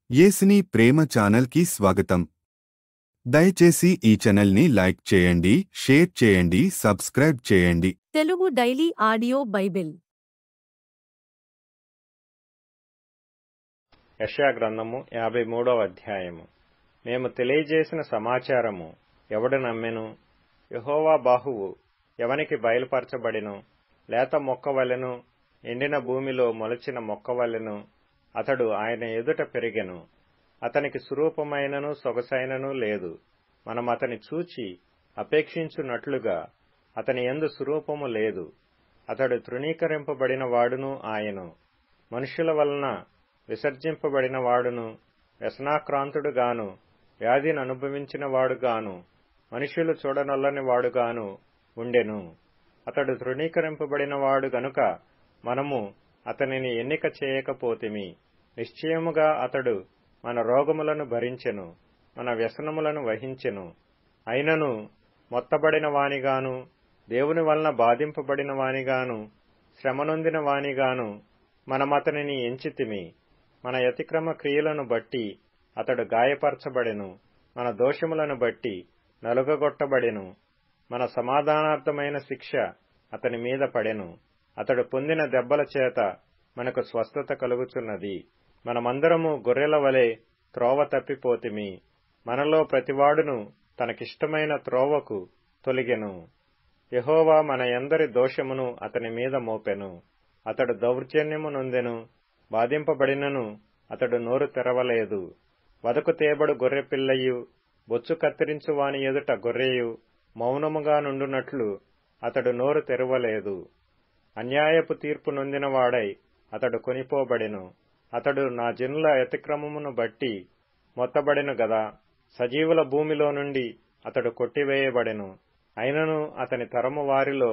యేసుని ప్రేమ ఛానల్ కి స్వాగతం. దయచేసి ఈ ఛానల్ ని లైక్ చేయండి, షేర్ చేయండి, సబ్స్క్రైబ్ చేయండి. తెలుగు డైలీ ఆడియో బైబిల్ యెషయా గ్రంథము 53వ అధ్యాయము. మేము తెలియజేసిన సమాచారము ఎవడు నమ్మెను? యెహోవా బాహువు ఎవనికి బయలుపరచబడిను? లేత మొక్క వలెను, ఎండిన భూమిలో మొలచిన మొక్క వలెను అతడు ఆయన ఎదుట పెరిగెను. అతనికి సురూపమైనను సొగసైనను లేదు. మనం అతని చూచి అపేక్షించున్నట్లుగా అతని యందు సురూపము లేదు. అతడు తృణీకరింపబడిన వాడును ఆయను, మనుషుల వలన విసర్జింపబడిన వాడును, వ్యసనాక్రాంతుడుగాను, వ్యాధిని అనుభవించిన వాడుగాను, మనుషులు చూడనొల్లని వాడుగాను ఉండెను. అతడు తృణీకరింపబడిన వాడు గనుక మనము అతనిని ఎన్నిక చేయకపోతిమి. నిశ్చయముగా అతడు మన రోగములను భరించెను, మన వ్యసనములను వహించెను. అయినను మొత్తబడిన వానిగాను, దేవుని వలన బాధింపబడిన వానిగాను, శ్రమనొందిన వానిగాను మనమతనిని ఎంచితిమి. మన అతిక్రమ క్రియలను బట్టి అతడు గాయపరచబడెను, మన దోషములను బట్టి నలుగగొట్టబడెను. మన సమాధానార్థమైన శిక్ష అతని మీద పడెను. అతడు పొందిన దెబ్బల చేత మనకు స్వస్థత కలుగుచున్నది. మనమందరము గొర్రెల వలె త్రోవ తప్పిపోతిమి. మనలో ప్రతివాడును తనకిష్టమైన త్రోవకు తొలిగెను. యెహోవా మన యందరి దోషమును అతని మీద మోపెను. అతడు దౌర్జన్యము నొందెను, బాధింపబడినను అతడు నోరు తెరవలేదు. వదకు తేబడు గొర్రెపిల్లయు, బొచ్చు కత్తిరించు వాని ఎదుట గొర్రెయు మౌనముగా నుండునట్లు అతడు నోరు తెరవలేదు. అన్యాయపు తీర్పు నొందినవాడై అతడు కొనిపోబడెను. అతడు నా జనుల అతిక్రమమును బట్టి మొత్తబడెను గదా. సజీవుల భూమిలో నుండి అతడు కొట్టివేయబడెను. అయినను అతని తరము వారిలో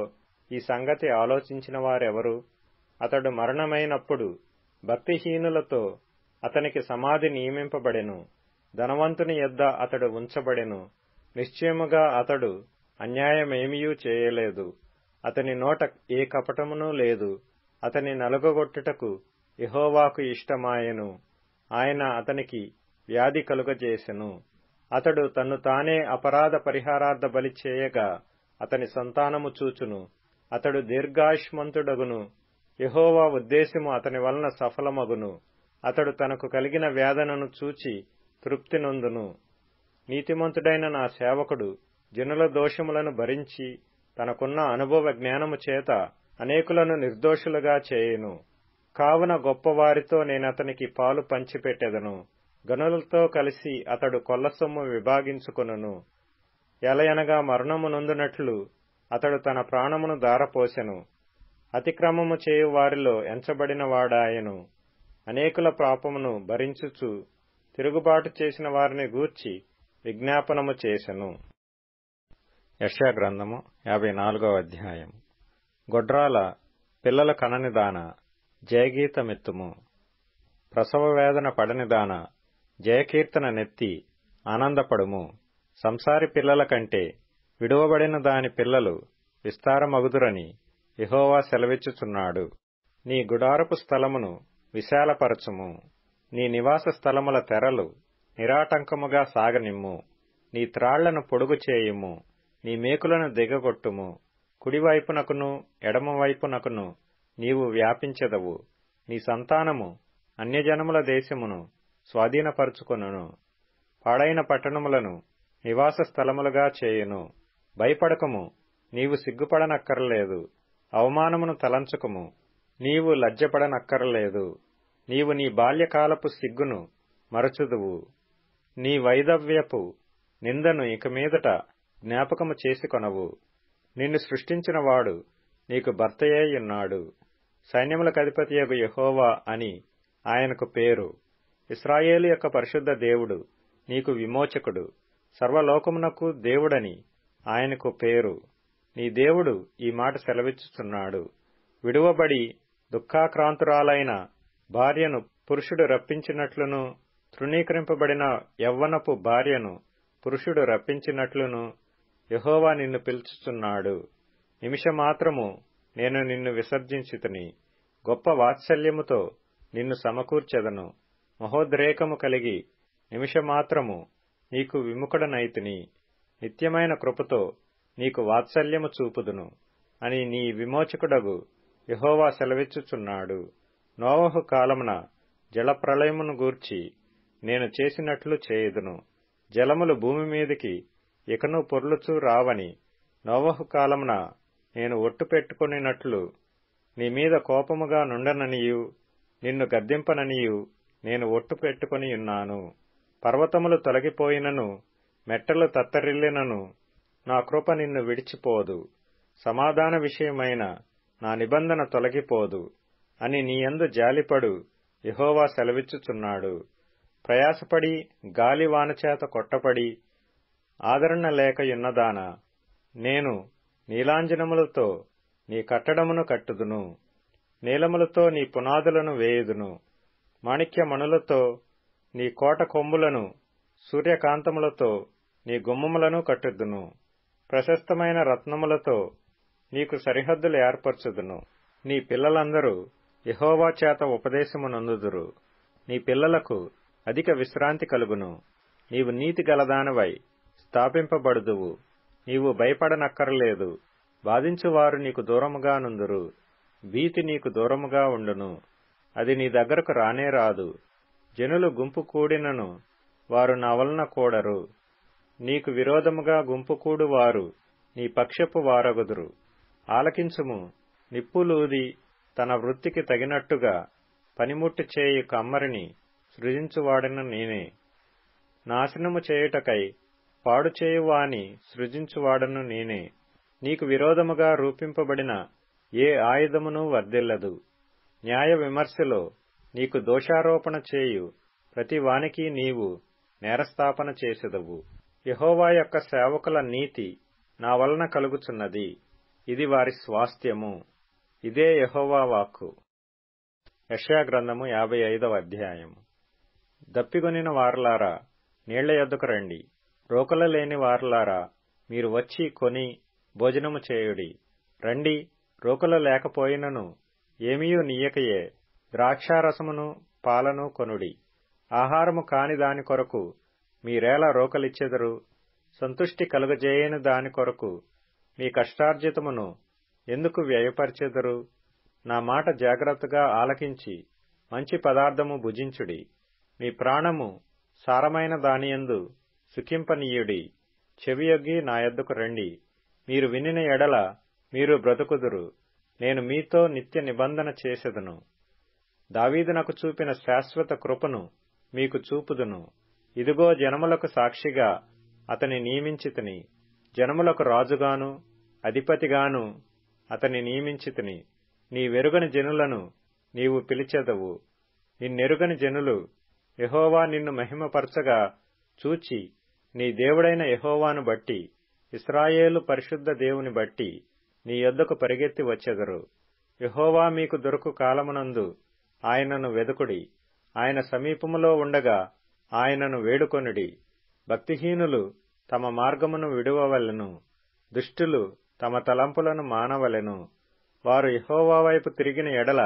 ఈ సంగతి ఆలోచించిన వారెవరు? అతడు మరణమైనప్పుడు భక్తిహీనులతో అతనికి సమాధి నియమింపబడెను. ధనవంతుని యొద్ద అతడు ఉంచబడెను. నిశ్చయముగా అతడు అన్యాయమేమియూ చేయలేదు. అతని నోట ఏ కపటమునూ లేదు. అతని నలుగగొట్టుటకు యెహోవాకు ఇష్టమాయెను. ఆయన అతనికి వ్యాధి కలుగజేసెను. అతడు తన్ను తానే అపరాధ పరిహారార్థ బలి చేయగా అతని సంతానము చూచును. అతడు దీర్ఘాయుష్మంతుడగును. యెహోవా ఉద్దేశము అతని వలన సఫలమగును. అతడు తనకు కలిగిన వేదనను చూచి తృప్తి నొందును. నీతిమంతుడైన నా సేవకుడు జనుల దోషములను భరించి తనకున్న అనుభవ జ్ఞానము చేత అనేకులను నిర్దోషులుగా చేయును. కావున గొప్పవారితో నేనతనికి పాలు పంచిపెట్టెదను. గనులతో కలిసి అతడు కొల్లసొమ్ము విభాగించుకొనును. ఎలయనగా మరణము నొందునట్లు అతడు తన ప్రాణమును దారపోసెను. అతిక్రమము చేయు వారిలో ఎంచబడిన వాడాయెను. అనేకుల పాపమును భరించుచు తిరుగుబాటు చేసిన వారిని గూర్చి విజ్ఞాపనము చేసెను. యెషయా గ్రంథము 54వ అధ్యాయం. గొడ్రాల పిల్లల కననిదాన జయగీతమెత్తుము. ప్రసవ వేదన పడనిదాన జయకీర్తన నెత్తి ఆనందపడుము. సంసారి పిల్లల కంటే విడువబడిన దాని పిల్లలు విస్తారమగుదురని యెహోవా సెలవిచ్చుచున్నాడు. నీ గుడారపు స్థలమును విశాలపరచుము. నీ నివాస స్థలముల తెరలు నిరాటంకముగా సాగనిమ్ము. నీ త్రాళ్లను పొడుగు చేయుము. నీ మేకులను దిగగొట్టుము. కుడివైపునకును ఎడమవైపునకును నీవు వ్యాపించెదవు. నీ సంతానము అన్యజనముల దేశమును స్వాధీనపరుచుకొనును. పాడైన పట్టణములను నివాస స్థలములుగా చేయును. భయపడకము, నీవు సిగ్గుపడనక్కరలేదు. అవమానమును తలంచుకుము, నీవు లజ్జపడనక్కరలేదు. నీవు నీ బాల్యకాలపు సిగ్గును మరచుదువు. నీ వైధవ్యపు నిందను ఇక మీదట జ్ఞాపకము చేసుకొనవు. నిన్ను సృష్టించిన వాడు నీకు భర్తయ్యున్నాడు. సైన్యములకధిపతియగు యెహోవా అని ఆయనకు పేరు. ఇశ్రాయేలు యొక్క పరిశుద్ధ దేవుడు నీకు విమోచకుడు. సర్వలోకమునకు దేవుడని ఆయనకు పేరు. నీ దేవుడు ఈ మాట సెలవిచ్చుచున్నాడు. విడువబడి దుఃఖాక్రాంతురాలైన భార్యను పురుషుడు రప్పించినట్లును, తృణీకరింపబడిన యవ్వనపు భార్యను పురుషుడు రప్పించినట్లును యెహోవా నిన్ను పిలుచుచున్నాడు. నిమిషమాత్రము నేను నిన్ను విసర్జించితిని. గొప్ప వాత్సల్యముతో నిన్ను సమకూర్చెదను. మహోద్రేకము కలిగి నిమిషమాత్రము నీకు విముఖుడనైతిని. నిత్యమైన కృపతో నీకు వాత్సల్యము చూపుదును అని నీ విమోచకుడగు యెహోవా సెలవిచ్చుచున్నాడు. నోవహు కాలమున జలప్రళయమును గూర్చి నేను చేసినట్లు చేయుదును. జలములు భూమి మీదికి ఇకను పొర్లుచూ రావని నోవహు కాలమున నేను ఒట్టు పెట్టుకొనినట్లు నీ మీద కోపముగా నుండననియు నిన్ను గద్దింపననియు నేను ఒట్టు పెట్టుకొనియున్నాను. పర్వతములు తొలగిపోయినను మెట్టలు తత్తరిల్లినను నా కృప నిన్ను విడిచిపోదు. సమాధాన విషయమైన నా నిబంధన తొలగిపోదు అని నీయందు జాలిపడు యెహోవా సెలవిచ్చుచున్నాడు. ప్రయాసపడి గాలివానచేత కొట్టపడి ఆదరణ లేకయున్నదానా, నేను నీలాంజనములతో నీ కట్టడమును కట్టుదును. నీలములతో నీ పునాదులను వేయుదును. మాణిక్యమణులతో నీ కోట కొమ్ములను, సూర్యకాంతములతో నీ గుమ్మములను కట్టుదును. ప్రశస్తమైన రత్నములతో నీకు సరిహద్దులు ఏర్పరచుదును. నీ పిల్లలందరూ యెహోవా చేత ఉపదేశము నొందుదురు. నీ పిల్లలకు అధిక విశ్రాంతి కలుగును. నీవు నీతి గలదానవై స్థాపింపబడుదువు. నీవు భయపడనక్కరలేదు. బాధించువారు నీకు దూరముగా నుందురు. భీతి నీకు దూరముగా ఉండును. అది నీ దగ్గరకు రానే రాదు. జనులు గుంపు కూడినను వారు నా వలన కూడరు. నీకు విరోధముగా గుంపు కూడు వారు నీ పక్షపు వారగుదురు. ఆలకించుము. నిప్పులూది తన వృత్తికి తగినట్టుగా పనిముట్టు చేయు కమ్మరిని సృజించువాడను నేనే. నాశనము చేయుటకై పాడు చేయువాని సృజించువాడను నేనే. నీకు విరోధముగా రూపింపబడిన ఏ ఆయుధమును వర్ధిల్లదు. న్యాయ విమర్శలో నీకు దోషారోపణ చేయు ప్రతి వానికి నీవు నేరస్థాపన చేసెదవు. యెహోవా యొక్క సేవకుల నీతి నా వలన కలుగుచున్నది. ఇది వారి స్వాస్థ్యము. ఇదే యెహోవా వాక్కు. యెషయా గ్రంథము 55వ అధ్యాయము. దప్పిగొనిన వారలారా, నీళ్ల యొద్దకు రండి. రోకలు లేని వారలారా, మీరు వచ్చి కొని భోజనము చేయుడి. రండి, రోకలు లేకపోయినను ఏమీయూ నీయకయే ద్రాక్షారసమును పాలను కొనుడి. ఆహారము కాని దాని కొరకు మీరేలా రోకలిచ్చెదరు? సంతుష్టి కలుగజేయని దాని కొరకు మీ కష్టార్జితమును ఎందుకు వ్యయపరిచెదరు? నా మాట జాగ్రత్తగా ఆలకించి మంచి పదార్థము భుజించుడి. మీ ప్రాణము సారమైన దానియందు సుఖింపనీయుడి. చెవియొగ్గి నా యొద్దకు రండి. మీరు వినిన ఎడల మీరు బ్రతుకుదురు. నేను మీతో నిత్య నిబంధన చేసెదను. దావీదునకు చూపిన శాశ్వత కృపను మీకు చూపుదును. ఇదిగో, జనములకు సాక్షిగా అతని నియమించితిని. జనములకు రాజుగాను అధిపతిగాను అతని నియమించితిని. నీవెరుగని జనులను నీవు పిలిచెదవు. నిన్నెరుగని జనులు యెహోవా నిన్ను మహిమపరచగా చూచి, నీ దేవుడైన యెహోవాను బట్టి, ఇశ్రాయేలు పరిశుద్ధ దేవుని బట్టి నీ యొద్దకు పరిగెత్తి వచ్చెదరు. యెహోవా మీకు దొరకు కాలమునందు ఆయనను వెదుకుడి. ఆయన సమీపములో ఉండగా ఆయనను వేడుకొనుడి. భక్తిహీనులు తమ మార్గమును విడువవలెను. దుష్టులు తమ తలంపులను మానవలెను. వారు యెహోవా వైపు తిరిగిన ఎడల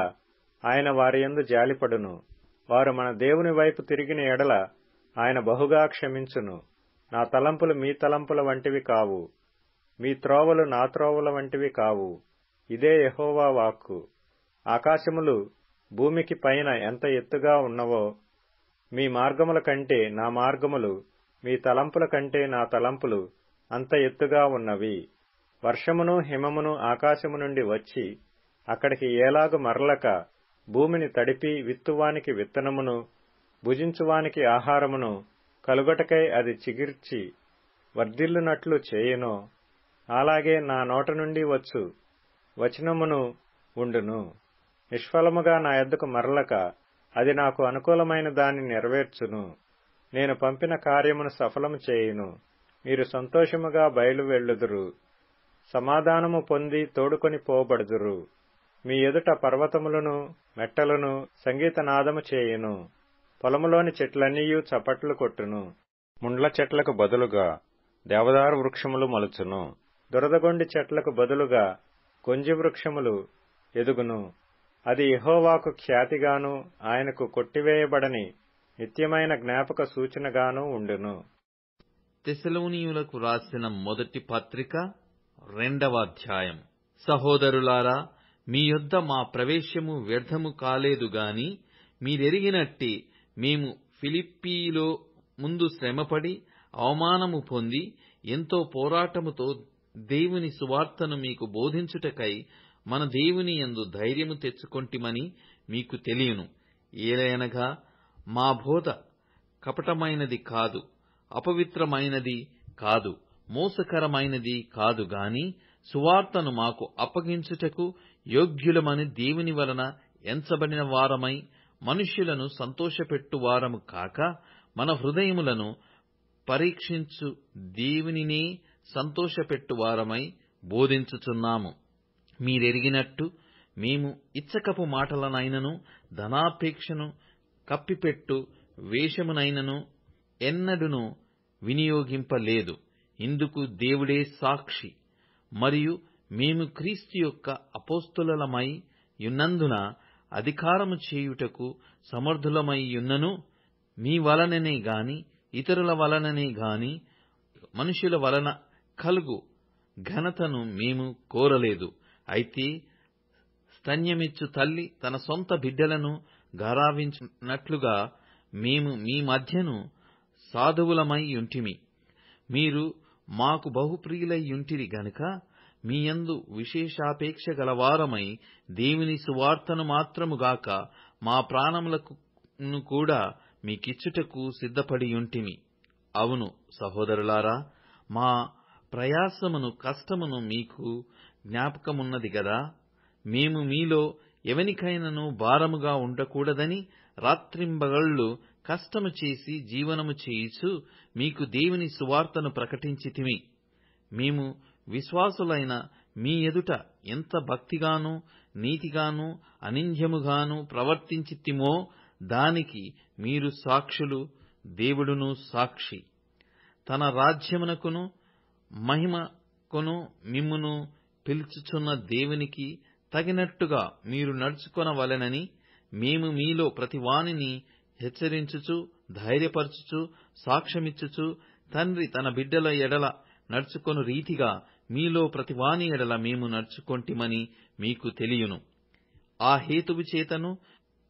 ఆయన వారియందు జాలిపడును. వారు మన దేవుని వైపు తిరిగిన ఎడల ఆయన బహుగా క్షమించును. నా తలంపులు మీ తలంపుల వంటివి కావు, మీ త్రోవలు నా త్రోవల వంటివి కావు. ఇదే యెహోవా వాక్కు. ఆకాశములు భూమికి పైన ఎంత ఎత్తుగా ఉన్నవో, మీ మార్గముల కంటే నా మార్గములు, మీ తలంపుల కంటే నా తలంపులు అంత ఎత్తుగా ఉన్నవి. వర్షమును హిమమును ఆకాశము నుండి వచ్చి అక్కడికి ఏలాగు మరలక భూమిని తడిపి విత్తువానికి విత్తనమును, భుజించువానికి ఆహారమును కలుగటకై అది చిగిర్చి వర్ధిల్లునట్లు చేయునో, అలాగే నా నోట నుండి వచ్చు వచనమును ఉండును. నిష్ఫలముగా నా యొద్దకు మరలక అది నాకు అనుకూలమైన దాన్ని నెరవేర్చును. నేను పంపిన కార్యమును సఫలము చేయును. మీరు సంతోషముగా బయలు వెళ్ళుదురు. సమాధానము పొంది తోడుకొని పోబడుదురు. మీ ఎదుట పర్వతములను మెట్టలను సంగీతనాదము చేయును. పొలములోని చెట్లన్నీయూ చప్పట్లు కొట్టును. ముండ్ల చెట్లకు బదులుగా దేవదారు వృక్షములు మలుచును. దురదగొండి చెట్లకు బదులుగా గొంజి వృక్షములు ఎదుగును. అది యెహోవాకు ఖ్యాతిగాను ఆయనకు కొట్టివేయబడని నిత్యమైన జ్ఞాపక సూచనగానూ ఉండును. తెస్సలోనీయులకు రాసిన మొదటి పత్రిక 2వ అధ్యాయం. సహోదరులారా, మీ యొద్ద మా ప్రవేశము వ్యర్థము కాలేదు గాని మీరెరిగినట్టే మేము ఫిలిప్పీలో ముందు శ్రమపడి అవమానము పొంది ఎంతో పోరాటముతో దేవుని సువార్తను మీకు బోధించుటకై మన దేవుని యందు ధైర్యము తెచ్చుకొంటిమని మీకు తెలియను. ఏలయనగా మా బోధ కపటమైనది కాదు, అపవిత్రమైనది కాదు, మోసకరమైనది కాదు గాని సువార్తను మాకు అప్పగించుటకు యోగ్యులమని దేవుని వలన ఎంచబడిన వారమై మనుష్యులను సంతోషపెట్టువారము కాక మన హృదయములను పరీక్షించు దేవునినే సంతోషపెట్టువారమై బోధించుచున్నాము. మీరెరిగినట్టు మేము ఇచ్చకపు మాటలనైనను ధనాపేక్షను కప్పిపెట్టు వేషమునైనను ఎన్నడును వినియోగింపలేదు. ఇందుకు దేవుడే సాక్షి. మరియు మేము క్రీస్తు యొక్క అపోస్తలులమై యున్నందున అధికారము చేయుటకు సమర్థులమై యున్నను మీ వలననే గాని ఇతరుల వలననే గాని మనుషుల వలన కలుగు ఘనతను మేము కోరలేదు. అయితే స్తన్యమిచ్చు తల్లి తన సొంత బిడ్డలను గారావించినట్లుగా మేము మీ మధ్యను సాధువులమై యుంటిమి. మీరు మాకు బహుప్రియులై యుంటిరి గనుక మీయందు విశేషాపేక్ష గలవారమై దేవుని సువార్తను మాత్రముగాక మా ప్రాణములను కూడా మీకిచ్చుటకు సిద్ధపడియుంటిమి. అవును సహోదరులారా, మా ప్రయాసమును కష్టమును మీకు జ్ఞాపకమున్నది గదా. మేము మీలో ఎవనికైనను భారముగా ఉండకూడదని రాత్రింబగళ్ళు కష్టము చేసి జీవనము చేయుచు మీకు దేవుని సువార్తను ప్రకటించితిమి. మేము విశ్వాసులైన మీ ఎదుట ఎంత భక్తిగాను నీతిగాను అనింద్యముగాను ప్రవర్తించితిమో దానికి మీరు సాక్షులు, దేవుడును సాక్షి. తన రాజ్యమునకును మహిమకును మిమ్మును పిలుచుచున్న దేవునికి తగినట్టుగా మీరు నడుచుకొనవలెనని మేము మీలో ప్రతివానిని హెచ్చరించుచు ధైర్యపరచుచు సాక్ష్యమిచ్చుచు తండ్రి తన బిడ్డల ఎడల నడుచుకొను రీతిగా మీలో ప్రతివాని ఎడల మేము నడుచుకొంటిమని మీకు తెలియును. ఆ హేతువు చేతను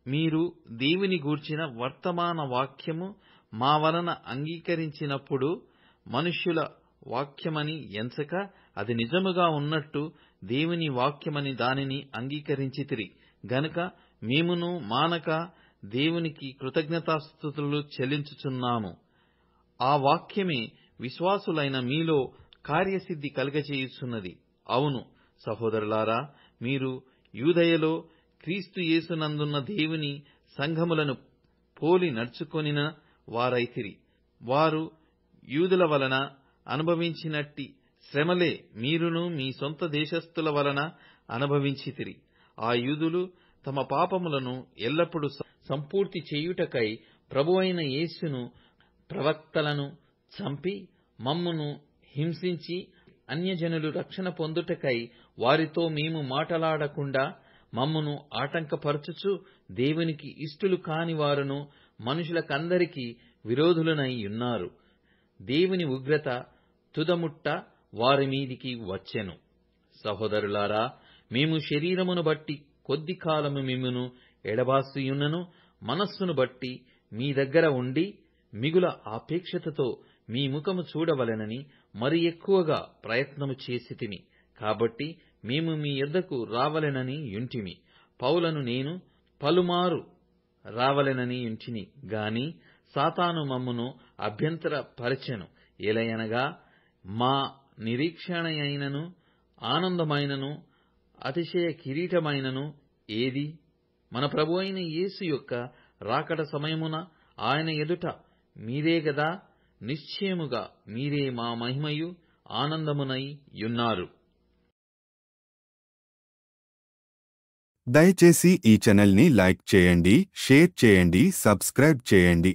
మీరు దేవుని గూర్చిన వర్తమాన వాక్యము మా వలన అంగీకరించినప్పుడు మనుష్యుల వాక్యమని ఎంచక అది నిజముగా ఉన్నట్టు దేవుని వాక్యమని దానిని అంగీకరించితిరి గనుక మేమును మానక దేవునికి కృతజ్ఞతాస్తుతులు చెల్లించుచున్నాము. ఆ వాక్యమే విశ్వాసులైన మీలో కార్యసిద్ధి కలుగచేయుచున్నది. అవును సహోదరులారా, మీరు యూదయలో క్రీస్తు యేసునందున్న దేవుని సంఘములను పోలి నడుచుకొనిన వారైతిరి. వారు యూదుల వలన అనుభవించినట్టి శ్రమలే మీరును మీ సొంత దేశస్థుల వలన అనుభవించితిరి. ఆ యూదులు తమ పాపములను ఎల్లప్పుడూ సంపూర్తి చేయుటకై ప్రభువైన యేసును ప్రవక్తలను చంపి మమ్మును హింసించి అన్యజనులు రక్షణ పొందుటకై వారితో మేము మాటలాడకుండా మమ్మును ఆటంకపరచుచు దేవునికి ఇష్టులు కాని వారును మనుషులకందరికీ విరోధులనై ఉన్నారు. దేవుని ఉగ్రత తుదముట్ట వారి మీదికి వచ్చెను. సహోదరులారా, మేము శరీరమును బట్టి కొద్ది కాలము మిమ్మును ఎడబాసియున్నను మనస్సును బట్టి మీ దగ్గర ఉండి మిగుల ఆపేక్షతతో మీ ముఖము చూడవలెనని మరి ఎక్కువగా ప్రయత్నము చేసితిమి. కాబట్టి మేము మీ యొద్దకు రావలెనని యుంటిమి. పౌలను నేను పలుమారు రావలెనని యుంటిని గాని సాతాను మమ్మును అభ్యంతరపరచెను. ఎలయనగా మా నిరీక్షణయైనను ఆనందమైనను అతిశయ కిరీటమైనను ఏది? మన ప్రభువైన యేసు యొక్క రాకడ సమయమున ఆయన ఎదుట మీరే గదా. నిశ్చయముగా మీరే మా మహిమయు ఆనందమునై యున్నారు. దయచేసి ఈ ఛానల్ని లైక్ చేయండి, షేర్ చేయండి, సబ్స్క్రైబ్ చేయండి.